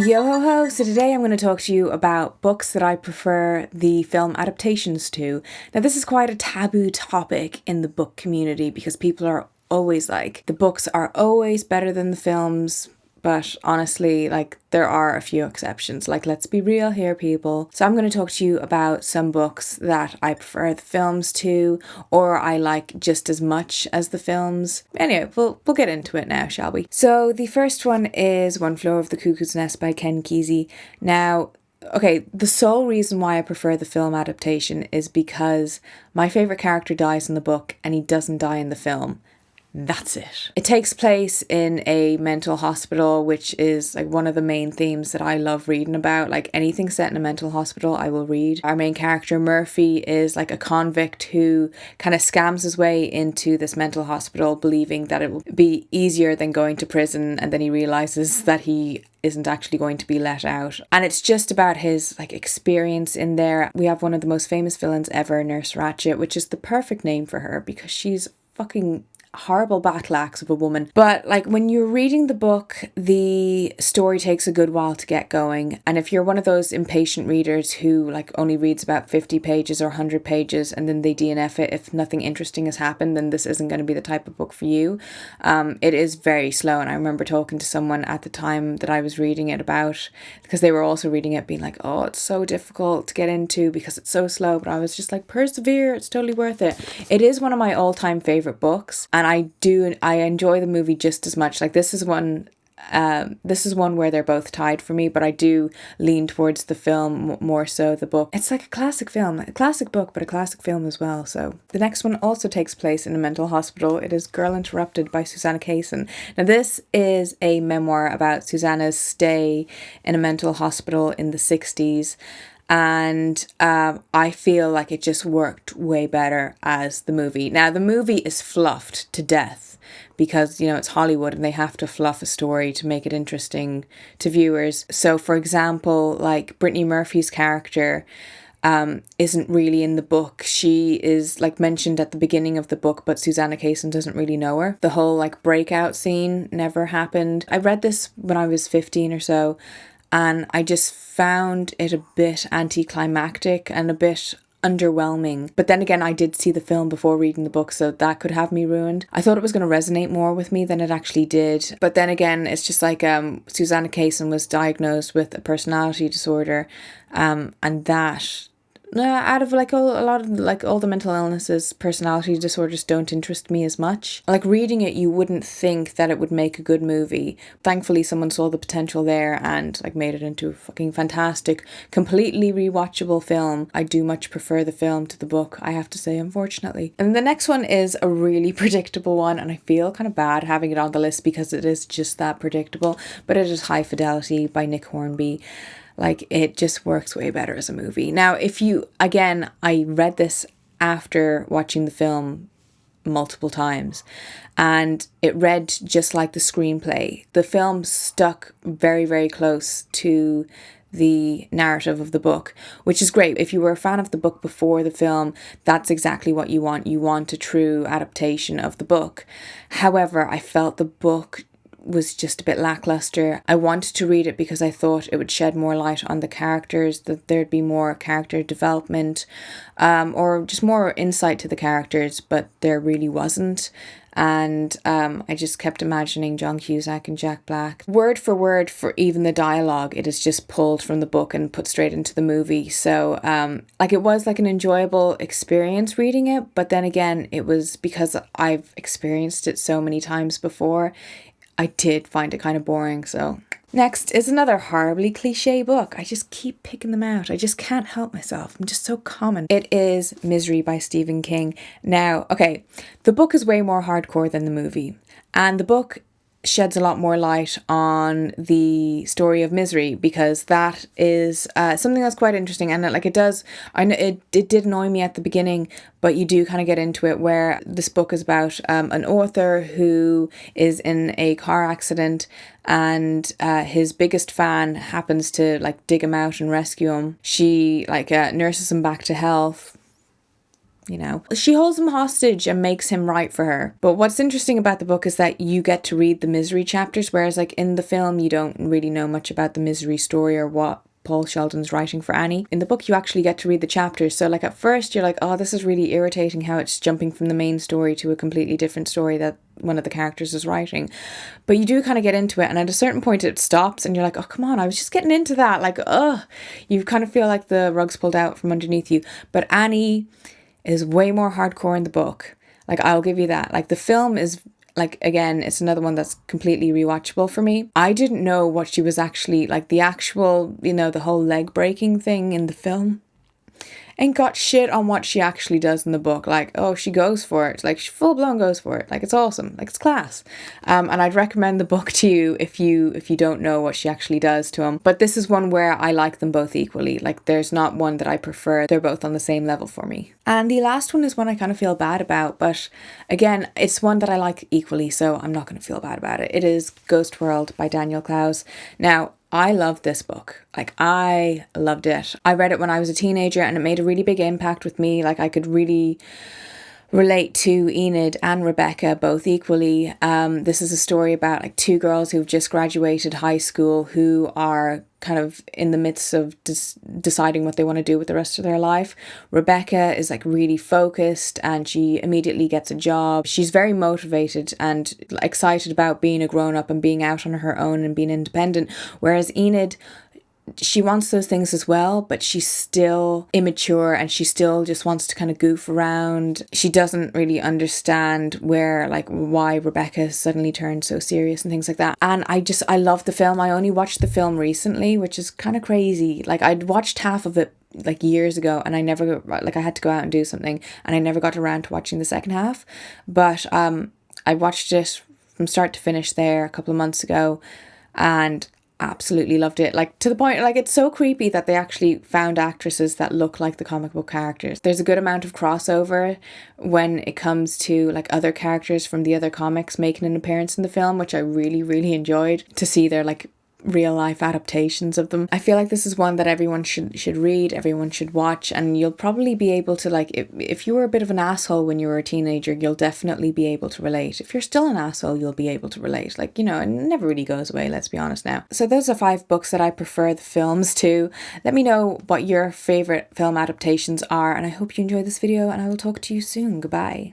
Yo ho ho! So today I'm going to talk to you about books that I prefer the film adaptations to. Now this is quite a taboo topic in the book community because people are always like, the books are always better than the films. But honestly, there are a few exceptions. Let's be real here, people. So I'm going to talk to you about some books that I prefer the films to, or I like just as much as the films. Anyway, we'll get into it now, shall we? So the first one is One Flew Over the Cuckoo's Nest by Ken Kesey. Now, okay, the sole reason why I prefer the film adaptation is because my favourite character dies in the book and he doesn't die in the film. That's it. It takes place in a mental hospital, which is one of the main themes that I love reading about. Anything set in a mental hospital, I will read. Our main character, Murphy, is a convict who kind of scams his way into this mental hospital, believing that it will be easier than going to prison, and then he realizes that he isn't actually going to be let out. And it's just about his experience in there. We have one of the most famous villains ever, Nurse Ratched, which is the perfect name for her because she's fucking horrible battle axe of a woman. But when you're reading the book, the story takes a good while to get going, and if you're one of those impatient readers who only reads about 50 pages or 100 pages and then they DNF it if nothing interesting has happened, then this isn't going to be the type of book for you. It is very slow, and I remember talking to someone at the time that I was reading it about, because they were also reading it, being like, oh, it's so difficult to get into because it's so slow. But I was just persevere, it's totally worth it. It is one of my all-time favorite books, and I enjoy the movie just as much. This is one where they're both tied for me, but I do lean towards the film more so the book. It's a classic film, a classic book, but a classic film as well. So the next one also takes place in a mental hospital. It is Girl Interrupted by Susanna Kaysen. Now this is a memoir about Susanna's stay in a mental hospital in the 60s. And I feel like it just worked way better as the movie. Now, the movie is fluffed to death because, it's Hollywood and they have to fluff a story to make it interesting to viewers. So, for example, Brittany Murphy's character isn't really in the book. She is mentioned at the beginning of the book, but Susanna Kaysen doesn't really know her. The whole breakout scene never happened. I read this when I was 15 or so, and I just found it a bit anticlimactic and a bit underwhelming. But then again, I did see the film before reading the book, so that could have me ruined. I thought it was going to resonate more with me than it actually did. But then again, it's just Susanna Kaysen was diagnosed with a personality disorder, and that... out of a lot of all the mental illnesses, personality disorders don't interest me as much. Reading it, you wouldn't think that it would make a good movie. Thankfully, someone saw the potential there and made it into a fucking fantastic, completely rewatchable film. I do much prefer the film to the book, I have to say, unfortunately. And the next one is a really predictable one, and I feel kind of bad having it on the list because it is just that predictable. But it is High Fidelity by Nick Hornby. It just works way better as a movie. Now, I read this after watching the film multiple times, and it read just like the screenplay. The film stuck very, very close to the narrative of the book, which is great. If you were a fan of the book before the film, that's exactly what you want. You want a true adaptation of the book. However, I felt the book was just a bit lackluster. I wanted to read it because I thought it would shed more light on the characters, that there'd be more character development, or just more insight to the characters, but there really wasn't. And I just kept imagining John Cusack and Jack Black. Word for word, for even the dialogue, it is just pulled from the book and put straight into the movie. So it was an enjoyable experience reading it, but then again, it was because I've experienced it so many times before. I did find it kind of boring. So next is another horribly cliche book. I just keep picking them out. I just can't help myself. I'm just so common. It is Misery by Stephen King. Now, okay, the book is way more hardcore than the movie, and the book sheds a lot more light on the story of Misery, because that is something that's quite interesting. And it does, I know it did annoy me at the beginning, but you do kind of get into it, where this book is about an author who is in a car accident, and his biggest fan happens to dig him out and rescue him. She nurses him back to health, you know. She holds him hostage and makes him write for her. But what's interesting about the book is that you get to read the misery chapters, whereas like in the film, you don't really know much about the misery story or what Paul Sheldon's writing for Annie. In the book, you actually get to read the chapters. So like at first you're like, oh, this is really irritating how it's jumping from the main story to a completely different story that one of the characters is writing. But you do kind of get into it, and at a certain point it stops and you're like, oh, come on, I was just getting into that. Like, you kind of feel like the rug's pulled out from underneath you. But Annie is way more hardcore in the book. Like, I'll give you that. Like, the film is, like, again, it's another one that's completely rewatchable for me. I didn't know what she was actually, like, the actual, you know, the whole leg breaking thing in the film. And got shit on what she actually does in the book. Like, oh, she goes for it. Like, she full blown goes for it. Like, it's awesome. Like, it's class. And I'd recommend the book to you if you don't know what she actually does to him. But this is one where I like them both equally. Like, there's not one that I prefer. They're both on the same level for me. And the last one is one I kind of feel bad about. But again, it's one that I like equally, so I'm not going to feel bad about it. It is Ghost World by Daniel Clowes. Now, I love this book. Like, I loved it. I read it when I was a teenager and it made a really big impact with me. Like, I could really relate to Enid and Rebecca both equally. This is a story about like two girls who've just graduated high school who are kind of in the midst of deciding what they want to do with the rest of their life. Rebecca is like really focused and she immediately gets a job. She's very motivated and excited about being a grown-up and being out on her own and being independent. Whereas Enid, she wants those things as well, but she's still immature and she still just wants to kind of goof around. She doesn't really understand why Rebecca suddenly turned so serious and things like that. And I love the film. I only watched the film recently, which is kind of crazy. Like, I'd watched half of it like years ago and I never, like, I had to go out and do something and I never got around to watching the second half. But I watched it from start to finish there a couple of months ago and absolutely loved it. Like, to the point, like, it's so creepy that they actually found actresses that look like the comic book characters. There's a good amount of crossover when it comes to like other characters from the other comics making an appearance in the film, which I really, really enjoyed to see their like real life adaptations of them. I feel like this is one that everyone should read, everyone should watch, and you'll probably be able to, like, if you were a bit of an asshole when you were a teenager, you'll definitely be able to relate. If you're still an asshole, you'll be able to relate. Like, you know, it never really goes away, let's be honest now. So those are 5 books that I prefer the films to. Let me know what your favorite film adaptations are, and I hope you enjoyed this video, and I will talk to you soon. Goodbye.